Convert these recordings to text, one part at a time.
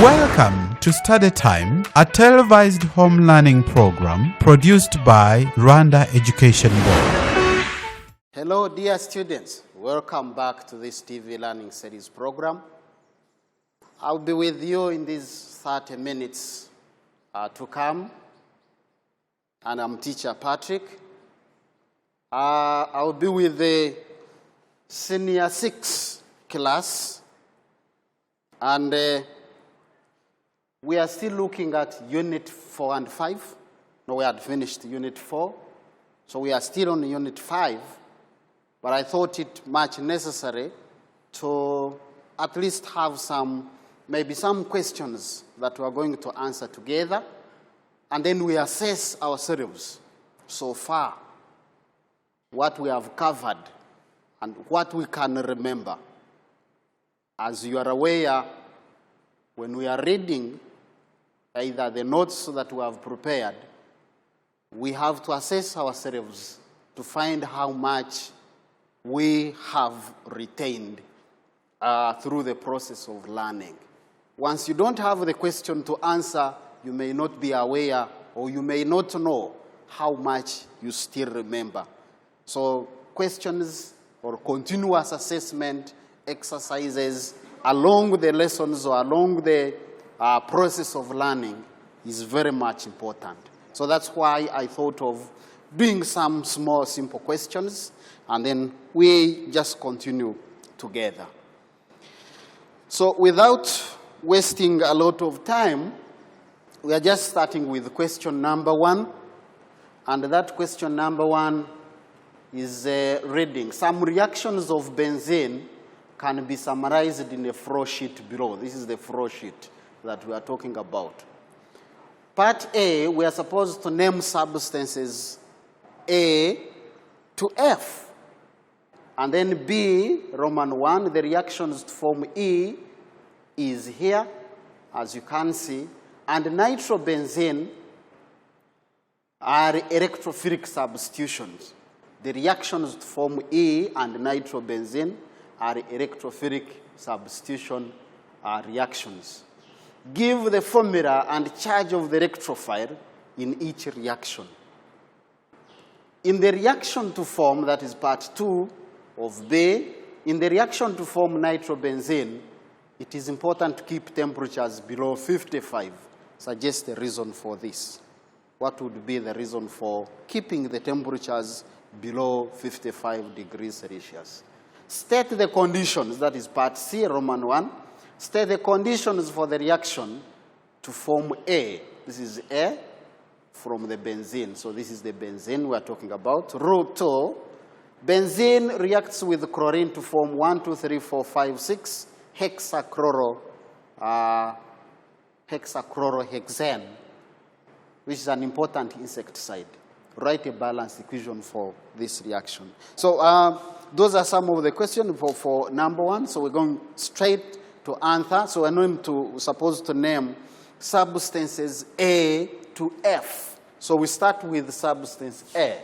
Welcome to Study Time, a televised home learning program produced by Rwanda Education Board. Hello, dear students. Welcome back to this TV Learning Series program. I'll be with you in these 30 minutes to come, and I'm teacher Patrick. I'll be with the Senior 6 class, and we are still looking at Unit 4 and 5. No, we had finished Unit 4, so we are still on Unit 5, but I thought it much necessary to at least have maybe some questions that we are going to answer together, and then we assess ourselves so far, what we have covered and what we can remember. As you are aware, when we are reading either the notes that we have prepared, we have to assess ourselves to find how much we have retained through the process of learning. Once you don't have the question to answer, you may not be aware or you may not know how much you still remember. So questions or continuous assessment exercises along the lessons or along the process of learning is very much important. So that's why I thought of doing some small, simple questions, and then we just continue together. So without wasting a lot of time, we are just starting with question number 1. And that question number 1 is reading. Some reactions of benzene can be summarized in a flow sheet below. This is the flow sheet that we are talking about. Part A, we are supposed to name substances A to F. And then B, Roman 1, the reactions to form E is here, as you can see. And nitrobenzene are electrophilic substitutions. The reactions to form E and nitrobenzene are electrophilic substitution reactions. Give the formula and charge of the electrophile in each reaction. In the reaction to form, that is part 2 of B, in the reaction to form nitrobenzene, it is important to keep temperatures below 55. Suggest the reason for this. What would be the reason for keeping the temperatures below 55 degrees Celsius? State the conditions, that is part C, Roman 1. State the conditions for the reaction to form A. This is A from the benzene. So this is the benzene we are talking about. Rule 2, benzene reacts with chlorine to form 1, 2, 3, 4, 5, 6 hexachlorohexane, which is an important insecticide. Write a balanced equation for this reaction. So those are some of the questions for number 1. So we're going straight to answer. So we're supposed to name substances A to F. So we start with substance A.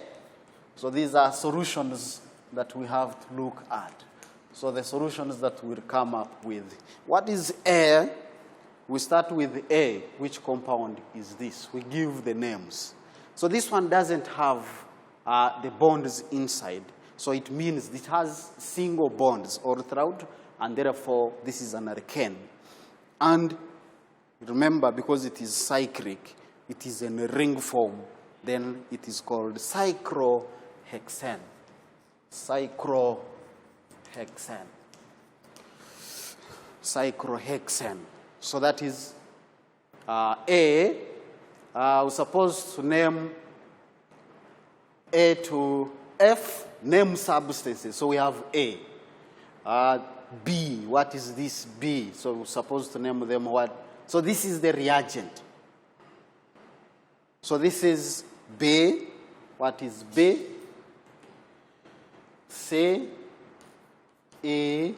So these are solutions that we have to look at. So the solutions that we'll come up with. What is A? We start with A. Which compound is this? We give the names. So this one doesn't have the bonds inside. So it means it has single bonds all throughout, and therefore this is an alkane. And remember, because it is cyclic, it is in a ring form, then it is called cyclohexane. Cyclohexane. Cyclohexane. So that is A. We're supposed to name A to F, name substances. So we have A. B, what is this B? So we're supposed to name them what? So this is the reagent. So this is B. What is B? C, A,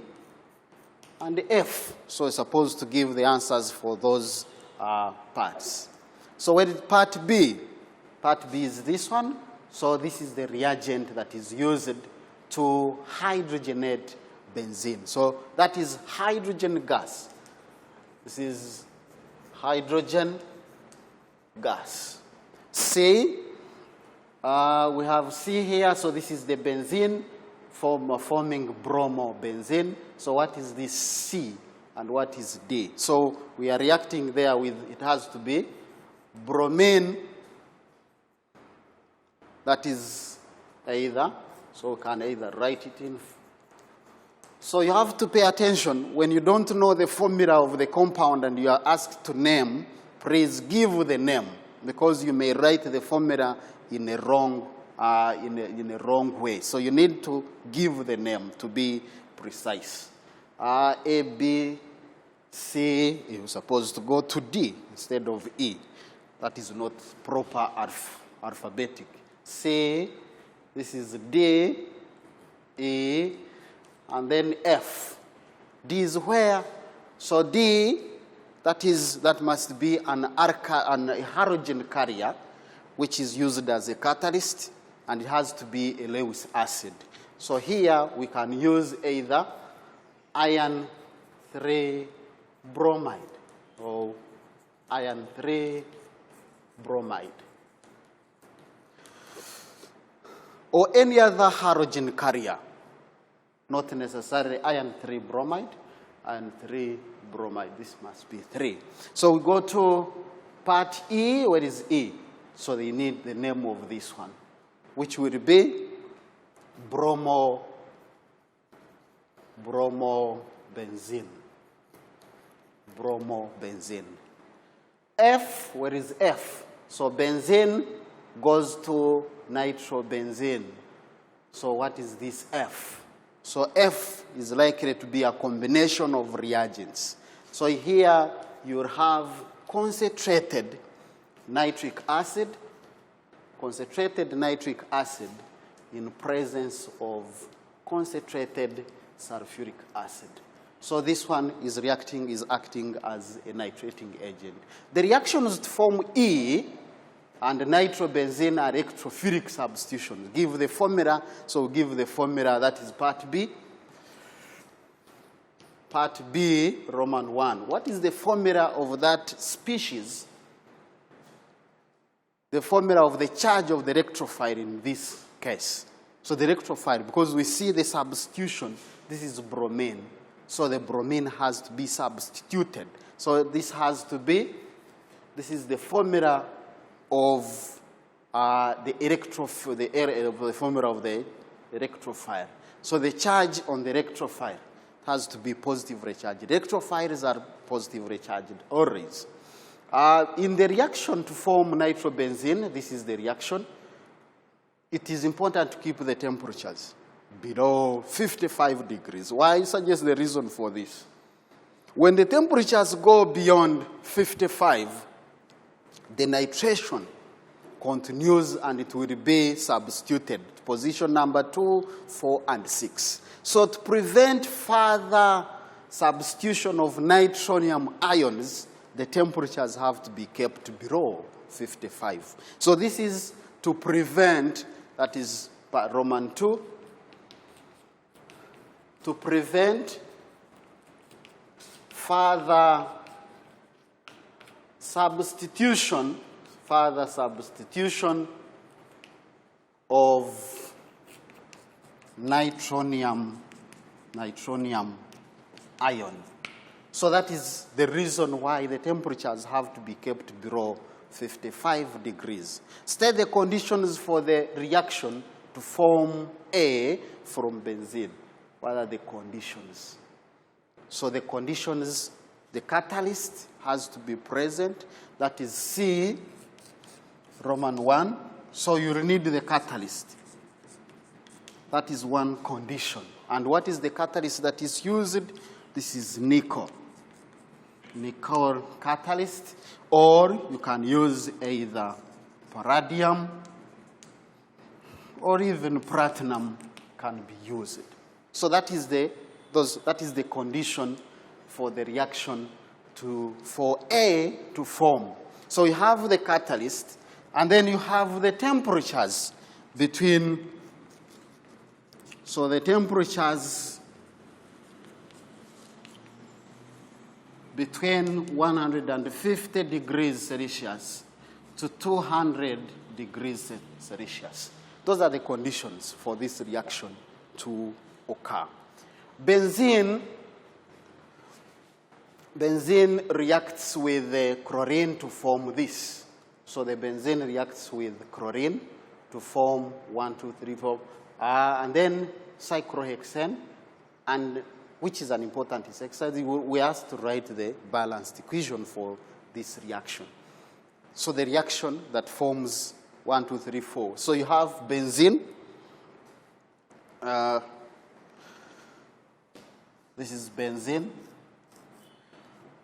and F. So we're supposed to give the answers for those parts. So what is part B? Part B is this one. So this is the reagent that is used to hydrogenate benzene. So that is hydrogen gas. This is hydrogen gas. C, we have C here, so this is the benzene forming bromobenzene. So what is this C and what is D? So we are reacting there with, it has to be bromine, that is either, so we can either write it in. So you have to pay attention when you don't know the formula of the compound and you are asked to name, please give the name, because you may write the formula in a wrong, in a wrong way. So you need to give the name to be precise. A, B, C, you're supposed to go to D instead of E. That is not proper alphabetic. C, this is D, E, and then F. D is where? So D, that must be an halogen carrier, which is used as a catalyst, and it has to be a Lewis acid. So here we can use either iron 3 bromide or iron 3 bromide, or any other halogen carrier, not necessarily iron 3 bromide, iron 3 bromide. This must be 3. So we go to part E. Where is E? So they need the name of this one, which will be bromobenzene. Bromobenzene. F, where is F? So benzene goes to nitrobenzene. So what is this F? So F is likely to be a combination of reagents. So here you have concentrated nitric acid in presence of concentrated sulfuric acid. So this one is acting as a nitrating agent. The reactions to form E and nitrobenzene are electrophilic substitutions. Give the formula, so give the formula, that is part B. Part B, Roman 1. What is the formula of that species? The formula of the charge of the electrophile in this case. So the electrophile, because we see the substitution, this is bromine. So the bromine has to be substituted. So this has to be, this is the formula of the formula of the electrophile. So the charge on the electrophile has to be positively charged. Electrophiles are positively charged always. In the reaction to form nitrobenzene, this is the reaction, it is important to keep the temperatures below 55 degrees. Why? I suggest the reason for this. When the temperatures go beyond 55, the nitration continues and it will be substituted. Position number 2, 4, and 6. So to prevent further substitution of nitronium ions, the temperatures have to be kept below 55. So this is to prevent, that is Roman 2, to prevent further substitution of nitronium ion. So that is the reason why the temperatures have to be kept below 55 degrees. State the conditions for the reaction to form A from benzene. What are the conditions? So the conditions, the catalyst has to be present. That is C, Roman 1. So you need the catalyst. That is one condition. And what is the catalyst that is used? This is nickel. Nickel catalyst, or you can use either palladium or even platinum can be used. So that is the condition for the reaction for A to form. So you have the catalyst, and then you have the temperatures between. So the temperatures between 150 degrees Celsius to 200 degrees Celsius. Those are the conditions for this reaction to occur. Benzene reacts with the chlorine to form this. So the benzene reacts with chlorine to form 1, 2, 3, 4, and then cyclohexane, and which is an important exercise. We asked to write the balanced equation for this reaction. So the reaction that forms 1, 2, 3, 4. So you have benzene. This is benzene.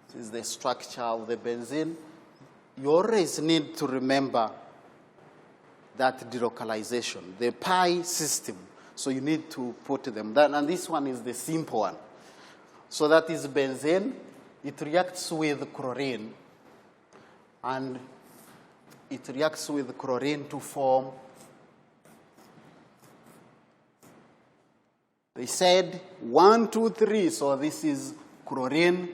This is the structure of the benzene. You always need to remember that delocalization, the pi system. So you need to put them down. And this one is the simple one. So that is benzene. It reacts with chlorine. And it reacts with chlorine to form, they said 1, 2, 3. So this is chlorine.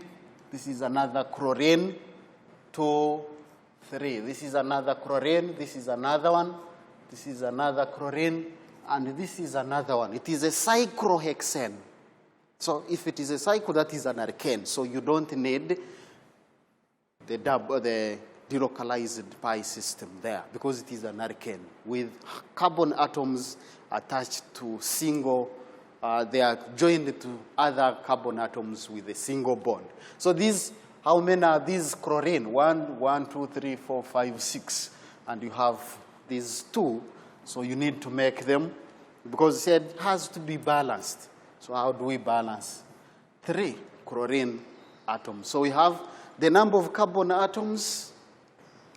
This is another chlorine. 2, 3. This is another chlorine. This is another one. This is another chlorine. And this is another one. It is a cyclohexane. So if it is a cycle, that is an alkane. So you don't need the delocalized pi system there because it is an alkane with carbon atoms attached to single, they are joined to other carbon atoms with a single bond. So these, how many are these chlorine? 1, 2, 3, 4, 5, 6. And you have these 2. So you need to make them because it said it has to be balanced. So how do we balance? 3 chlorine atoms. So we have the number of carbon atoms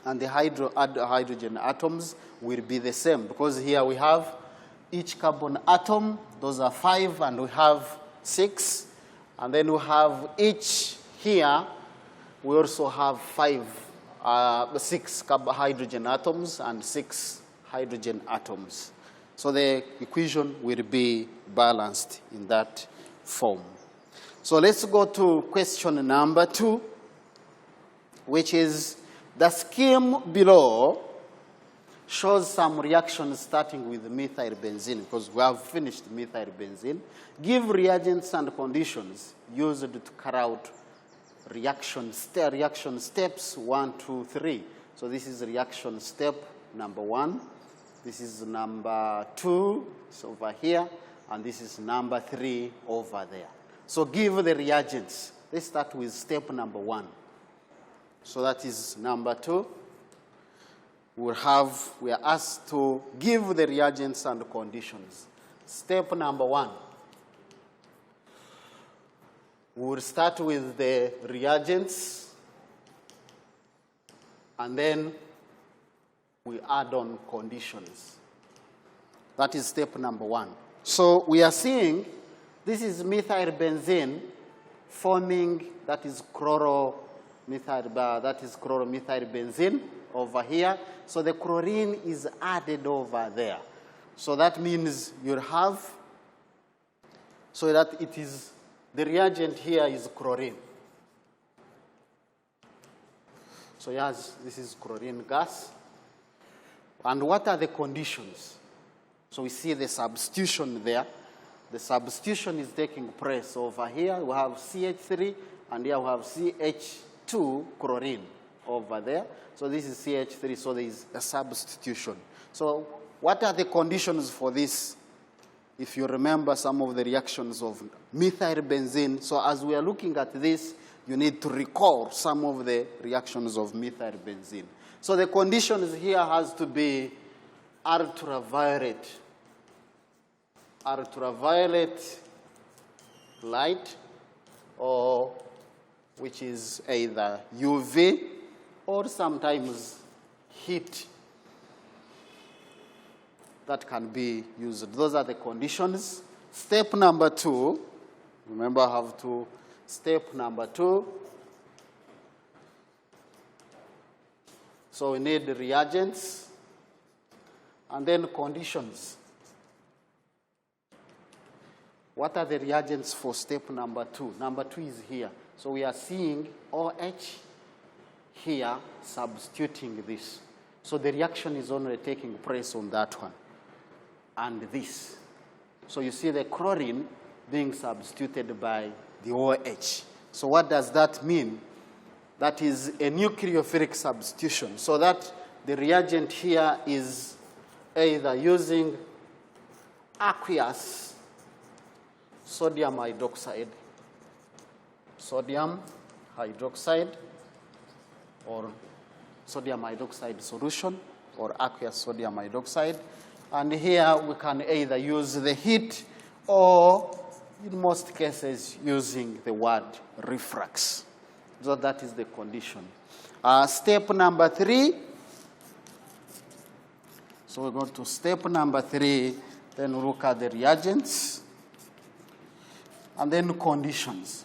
and the hydrogen atoms will be the same because here we have each carbon atom, those are 5, and we have 6. And then we have each here, we also have 6 hydrogen atoms and 6 hydrogen atoms. So the equation will be balanced in that form. So let's go to question number 2, which is the scheme below shows some reactions starting with methyl benzene, because we have finished methyl benzene. Give reagents and conditions used to carry out reaction steps 1, 2, 3. So this is reaction step number 1. This is number 2, it's over here, and this is number 3 over there. So give the reagents. Let's start with step number 1. So that is number 2. We are asked to give the reagents and conditions. Step number 1. We will start with the reagents, and then we add on conditions. That is step number 1. So we are seeing this is methyl benzene forming, that is chloromethyl benzene over here. So the chlorine is added over there. So that means you'll have, so that it is, the reagent here is chlorine. So yes, this is chlorine gas. And what are the conditions? So we see the substitution there. The substitution is taking place over here. We have CH3, and here we have CH2 chlorine over there. So this is CH3, so there is a substitution. So what are the conditions for this? If you remember some of the reactions of methyl benzene, so as we are looking at this, you need to recall some of the reactions of methyl benzene. So the conditions here has to be ultraviolet light, or which is either UV or sometimes heat that can be used. Those are the conditions. Step number 2, remember I have to, step number 2. So we need the reagents and then conditions. What are the reagents for step number 2? Number 2 is here. So we are seeing OH here substituting this. So the reaction is only taking place on that one and this. So you see the chlorine being substituted by the OH. So what does that mean? That is a nucleophilic substitution. So that the reagent here is either using aqueous sodium hydroxide, or sodium hydroxide solution, or aqueous sodium hydroxide. And here we can either use the heat or, in most cases, using the word reflux. So that is the condition. Step number 3. So we go to step number 3, then we look at the reagents, and then conditions.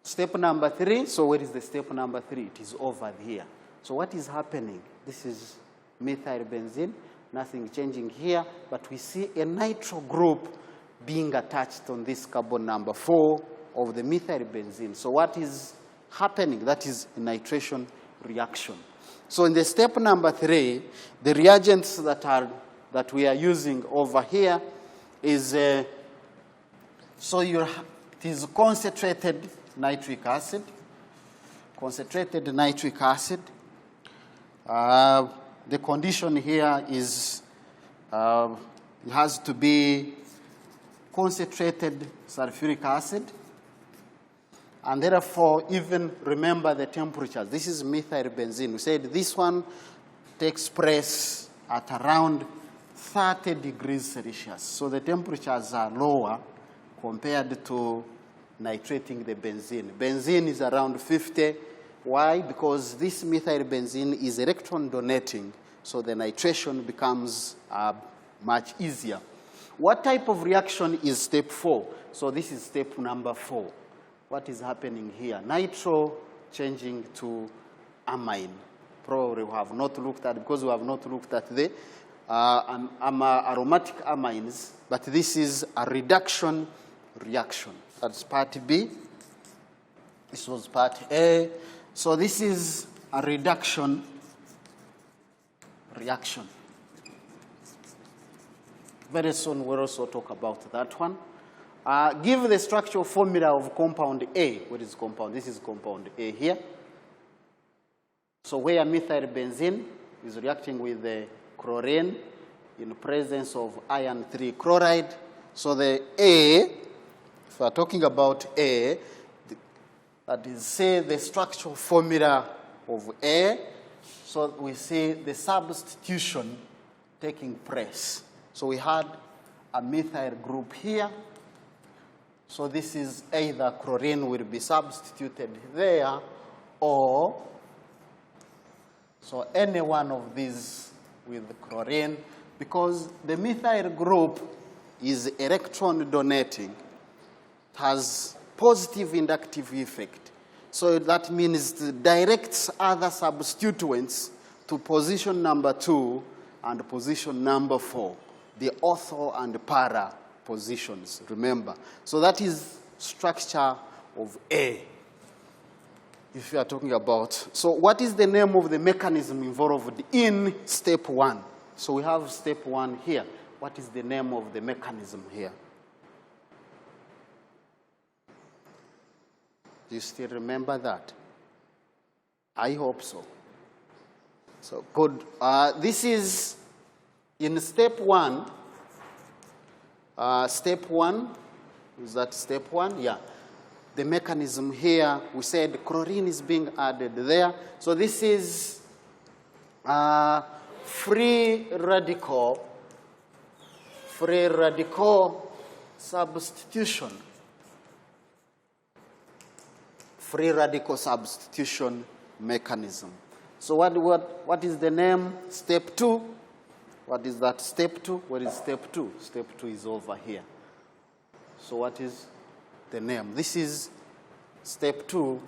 Step number 3, so where is the step number 3? It is over here. So what is happening? This is methyl benzene, nothing changing here, but we see a nitro group being attached on this carbon number 4 of the methyl benzene. So what is happening? That is a nitration reaction. So in the step number 3, the reagents that we are using over here is it is concentrated nitric acid. Concentrated nitric acid. The condition here is it has to be concentrated sulfuric acid. And therefore, even remember the temperatures. This is methyl benzene. We said this one takes place at around 30 degrees Celsius. So the temperatures are lower compared to nitrating the benzene. Benzene is around 50. Why? Because this methyl benzene is electron donating, so the nitration becomes much easier. What type of reaction is step 4? So this is step number 4. What is happening here? Nitro changing to amine. Probably we have not looked at, because we have not looked at the aromatic amines, but this is a reduction reaction. That's part B. This was part A. So this is a reduction reaction. Very soon we'll also talk about that one. Give the structural formula of compound A. What is compound? This is compound A here. So where methyl benzene is reacting with the chlorine in presence of iron 3 chloride. So the A, if we are talking about A, that is, say, the structural formula of A. So we see the substitution taking place. So we had a methyl group here. So this is either chlorine will be substituted there, or so any one of these with chlorine, because the methyl group is electron donating, it has positive inductive effect. So that means it directs other substituents to position number 2 and position number 4, the ortho and para positions, remember. So that is structure of A, if you are talking about. So what is the name of the mechanism involved in step 1? So we have step 1 here. What is the name of the mechanism here? Do you still remember that? I hope so. So good. This is in step 1. Step 1, is that step 1? Yeah. The mechanism here, we said chlorine is being added there. So this is free radical substitution. Free radical substitution mechanism. So what is the name? Step 2. What is that step 2? What is step 2? Step 2 is over here. So what is the name? This is step 2.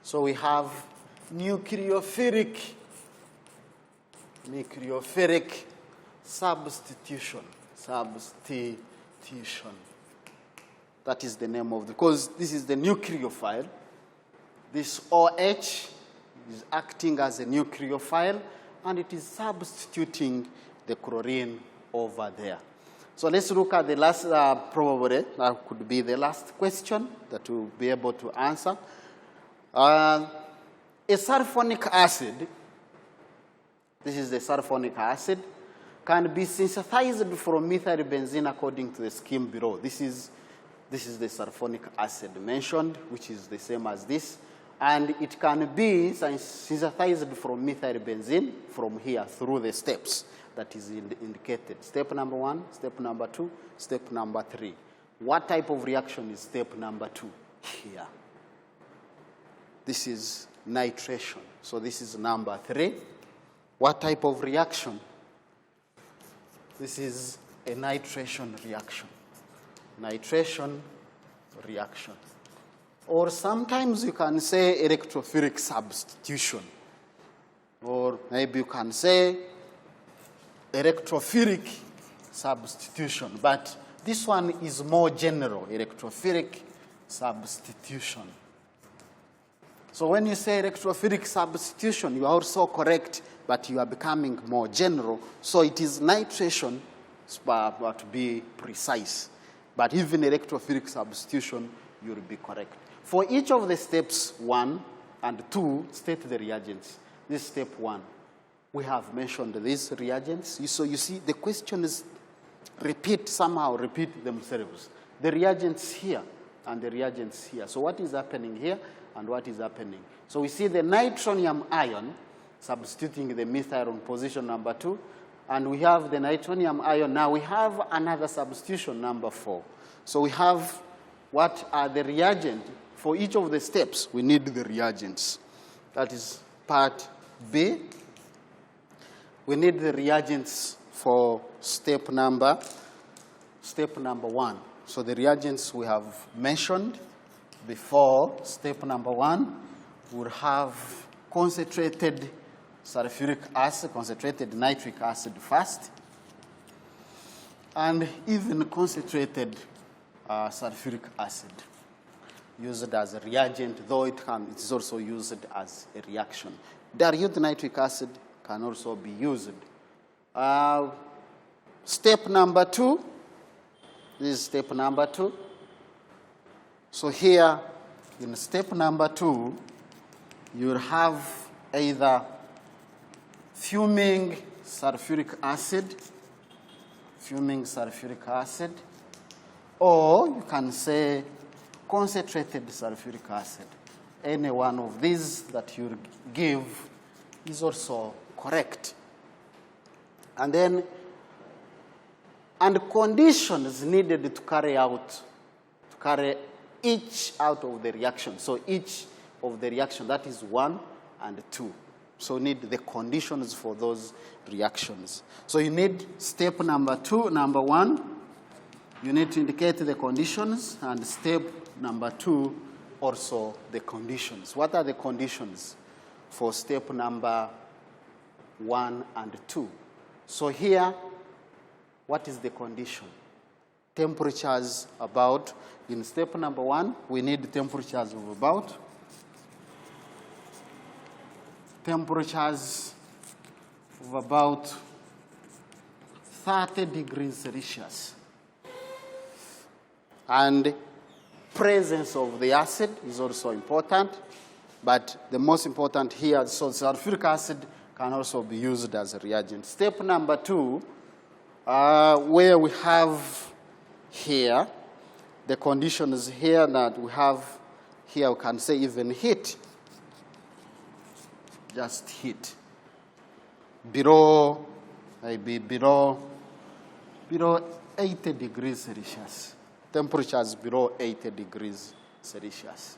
So we have nucleophilic substitution. substitution. That is the name of because this is the nucleophile. This OH is acting as a nucleophile, and it is substituting the chlorine over there. So let's look at the last, probably, that could be the last question that we'll be able to answer. A sulfonic acid, this is the sulfonic acid, can be synthesized from methyl benzene according to the scheme below. This is the sulfonic acid mentioned, which is the same as this. And it can be synthesized from methyl benzene from here through the steps that is indicated. Step number 1, step number 2, step number 3. What type of reaction is step number 2 here? This is nitration. So this is number 3. What type of reaction? This is a nitration reaction. Nitration reaction. Or sometimes you can say electrophilic substitution. Or maybe you can say electrophilic substitution. But this one is more general, electrophilic substitution. So when you say electrophilic substitution, you are also correct, but you are becoming more general. So it is nitration, but to be precise. But even electrophilic substitution, you will be correct. For each of the steps 1 and 2, state the reagents. This is step 1. We have mentioned these reagents. So you see, the questions somehow repeat themselves. The reagents here and the reagents here. So what is happening here and what is happening? So we see the nitronium ion substituting the methyl on position number 2. And we have the nitronium ion. Now we have another substitution, number 4. So we have what are the reagents. For each of the steps, we need the reagents. That is part B. We need the reagents for step number 1. So the reagents we have mentioned before, step number 1, will have concentrated sulfuric acid, concentrated nitric acid first, and even concentrated sulfuric acid used as a reagent, though it is also used as a reaction. Dilute nitric acid can also be used. Step number 2, this is step number 2. So here, in step number 2, you'll have either fuming sulfuric acid, or you can say concentrated sulfuric acid. Any one of these that you give is also correct. And then, conditions needed to carry each out of the reaction. So each of the reaction, that is 1 and 2. So you need the conditions for those reactions. So you need step number 1, you need to indicate the conditions, and step number 2, also the conditions. What are the conditions for step number 1 and 2? So here, what is the condition? Temperatures about, in step number 1, we need temperatures of about 30 degrees Celsius. And presence of the acid is also important, but the most important here, so sulfuric acid can also be used as a reagent. Step number 2, where we have here, the conditions here that we have here, we can say even heat, just heat. Maybe below 80 degrees Celsius. Temperatures below 80 degrees Celsius.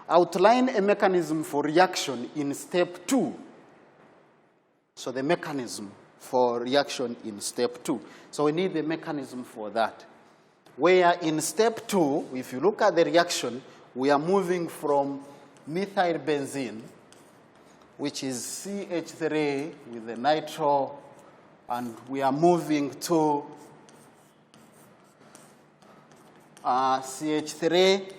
Outline a mechanism for reaction in step 2. So the mechanism for reaction in step 2. So we need the mechanism for that. Where in step 2, if you look at the reaction, we are moving from methyl benzene, which is CH3 with the nitro, and we are moving to CH3,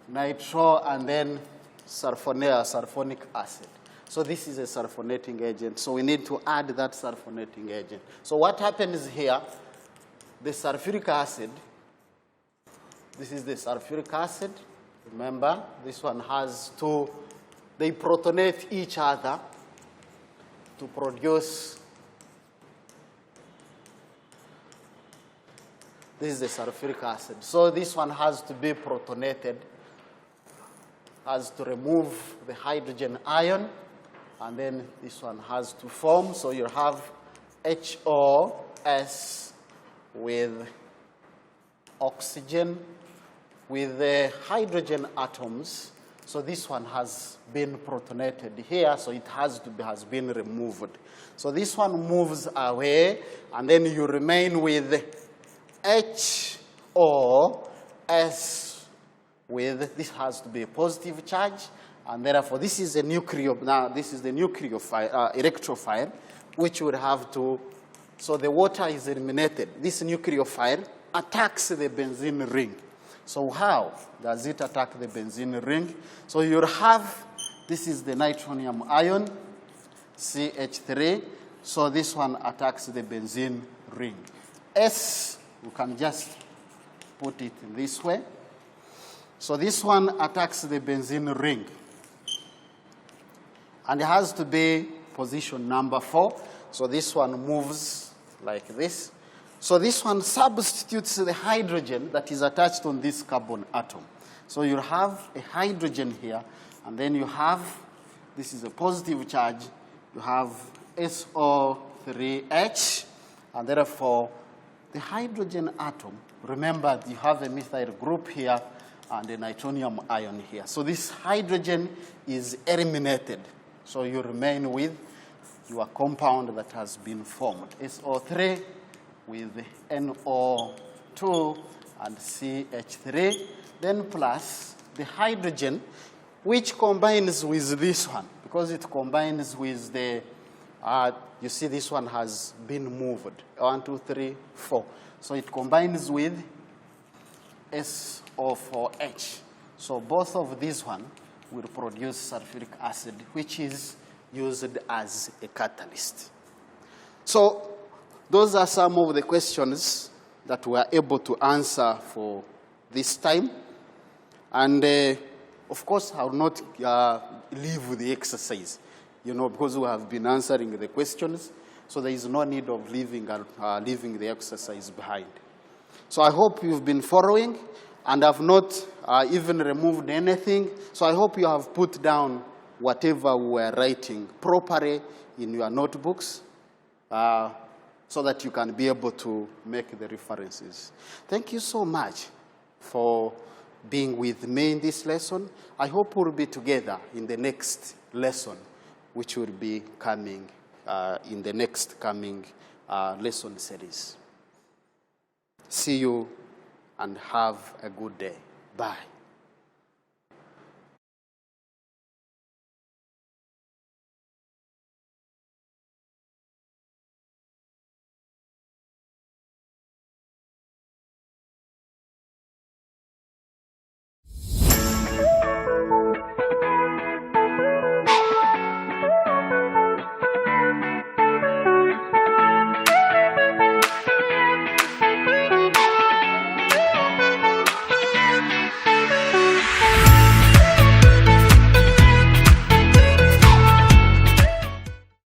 nitro, and then sulfonic acid. So this is a sulfonating agent. So we need to add that sulfonating agent. So what happens here, the sulfuric acid, this is the sulfuric acid. Remember, this one has two, they protonate each other to produce, this is the sulfuric acid. So this one has to be protonated, has to remove the hydrogen ion, and then this one has to form. So you have HOS with oxygen with the hydrogen atoms. So this one has been protonated here, so it has been removed. So this one moves away, and then you remain with HOS with, this has to be a positive charge, and therefore this is a now this is the nucleophile, electrophile, which would have to, so the water is eliminated. This nucleophile attacks the benzene ring. So how does it attack the benzene ring? So you'll have, this is the nitronium ion, CH3. So this one attacks the benzene ring. S, we can just put it in this way. So this one attacks the benzene ring. And it has to be position number 4. So this one moves like this. So this one substitutes the hydrogen that is attached on this carbon atom. So you have a hydrogen here, and then you have, this is a positive charge, you have SO3H, and therefore the hydrogen atom, remember you have a methyl group here and a nitronium ion here. So this hydrogen is eliminated. So you remain with your compound that has been formed, SO3 with NO2 and CH3, then plus the hydrogen, which combines with this one, because it combines with the, you see this one has been moved, 1, 2, 3, 4. So it combines with SO4H. So both of these one will produce sulfuric acid, which is used as a catalyst. So those are some of the questions that we are able to answer for this time. And of course, I will not leave with the exercise, because we have been answering the questions. So there is no need of leaving the exercise behind. So I hope you've been following, and I've not even removed anything. So I hope you have put down whatever we were writing properly in your notebooks, so that you can be able to make the references. Thank you so much for being with me in this lesson. I hope we'll be together in the next lesson, which will be coming in the next coming lesson series. See you and have a good day. Bye.